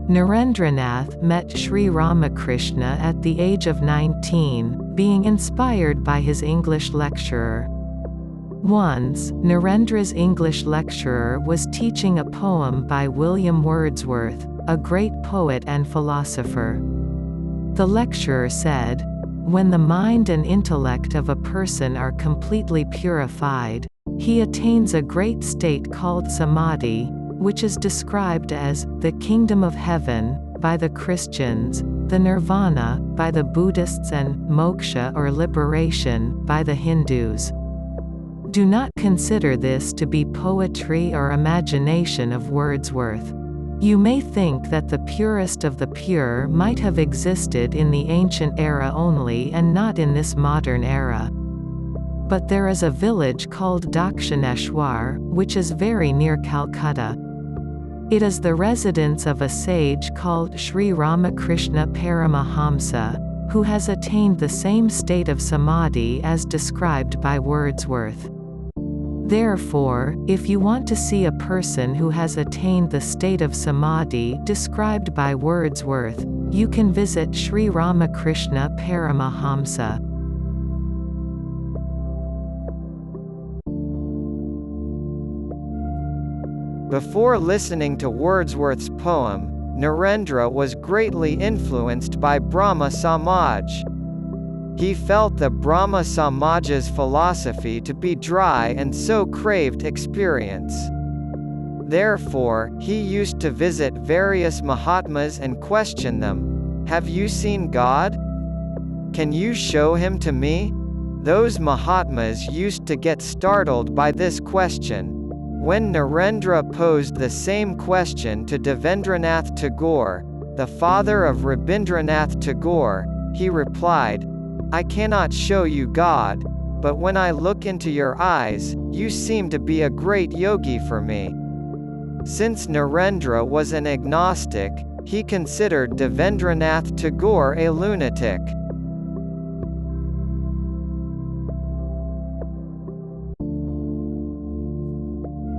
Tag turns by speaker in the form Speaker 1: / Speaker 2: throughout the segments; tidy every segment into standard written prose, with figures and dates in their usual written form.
Speaker 1: Narendranath met Sri Ramakrishna at the age of 19, being inspired by his English lecturer. Once, Narendra's English lecturer was teaching a poem by William Wordsworth, a great poet and philosopher. The lecturer said, "When the mind and intellect of a person are completely purified, he attains a great state called samadhi, which is described as the kingdom of heaven by the Christians, the nirvana by the Buddhists, and moksha or liberation by the Hindus." Do not consider this to be poetry or imagination of Wordsworth. You may think that the purest of the pure might have existed in the ancient era only and not in this modern era. But there is a village called Dakshineshwar, which is very near Calcutta. It is the residence of a sage called Sri Ramakrishna Paramahamsa, who has attained the same state of samadhi as described by Wordsworth. Therefore, if you want to see a person who has attained the state of samadhi described by Wordsworth, you can visit Sri Ramakrishna Paramahamsa.
Speaker 2: Before listening to Wordsworth's poem, Narendra was greatly influenced by Brahma Samaj. He felt the Brahma Samaj's philosophy to be dry and so craved experience. Therefore, he used to visit various Mahatmas and question them, "Have you seen God? Can you show him to me?" Those Mahatmas used to get startled by this question. When Narendra posed the same question to Devendranath Tagore, the father of Rabindranath Tagore, he replied, "I cannot show you God, but when I look into your eyes, you seem to be a great yogi for me." Since Narendra was an agnostic, he considered Devendranath Tagore a lunatic.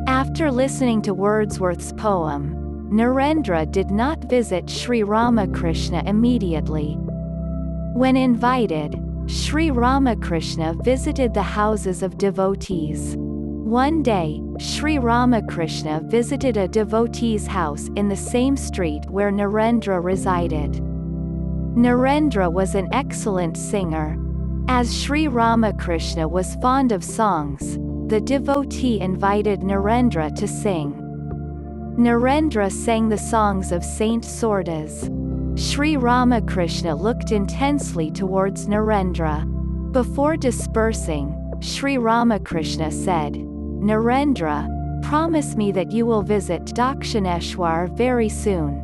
Speaker 3: After listening to Wordsworth's poem, Narendra did not visit Sri Ramakrishna immediately. When invited, Sri Ramakrishna visited the houses of devotees. One day, Sri Ramakrishna visited a devotee's house in the same street where Narendra resided. Narendra was an excellent singer. As Sri Ramakrishna was fond of songs, the devotee invited Narendra to sing. Narendra sang the songs of Saint Sordas. Sri Ramakrishna looked intensely towards Narendra. Before dispersing, Sri Ramakrishna said, "Narendra, promise me that you will visit Dakshineshwar very soon."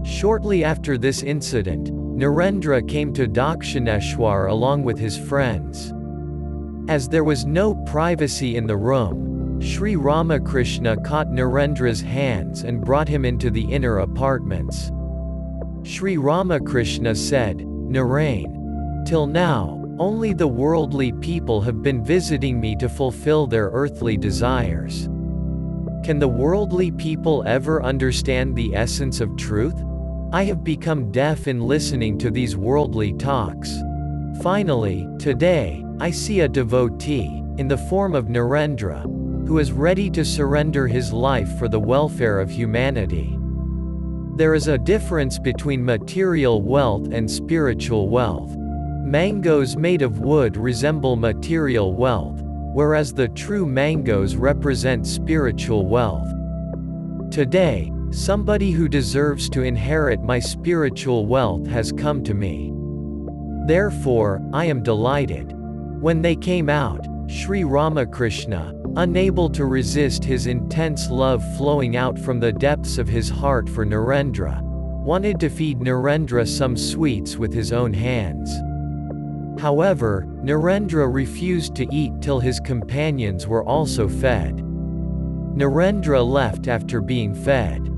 Speaker 4: Shortly after this incident, Narendra came to Dakshineshwar along with his friends. As there was no privacy in the room, Sri Ramakrishna caught Narendra's hands and brought him into the inner apartments. Sri Ramakrishna said, "Narain, till now, only the worldly people have been visiting me to fulfill their earthly desires. Can the worldly people ever understand the essence of truth? I have become deaf in listening to these worldly talks. Finally, today, I see a devotee, in the form of Narendra, who is ready to surrender his life for the welfare of humanity. There is a difference between material wealth and spiritual wealth. Mangoes made of wood resemble material wealth, whereas the true mangoes represent spiritual wealth. Today, somebody who deserves to inherit my spiritual wealth has come to me. Therefore, I am delighted." When they came out, Sri Ramakrishna, unable to resist his intense love flowing out from the depths of his heart for Narendra, wanted to feed Narendra some sweets with his own hands. However, Narendra refused to eat till his companions were also fed. Narendra left after being fed.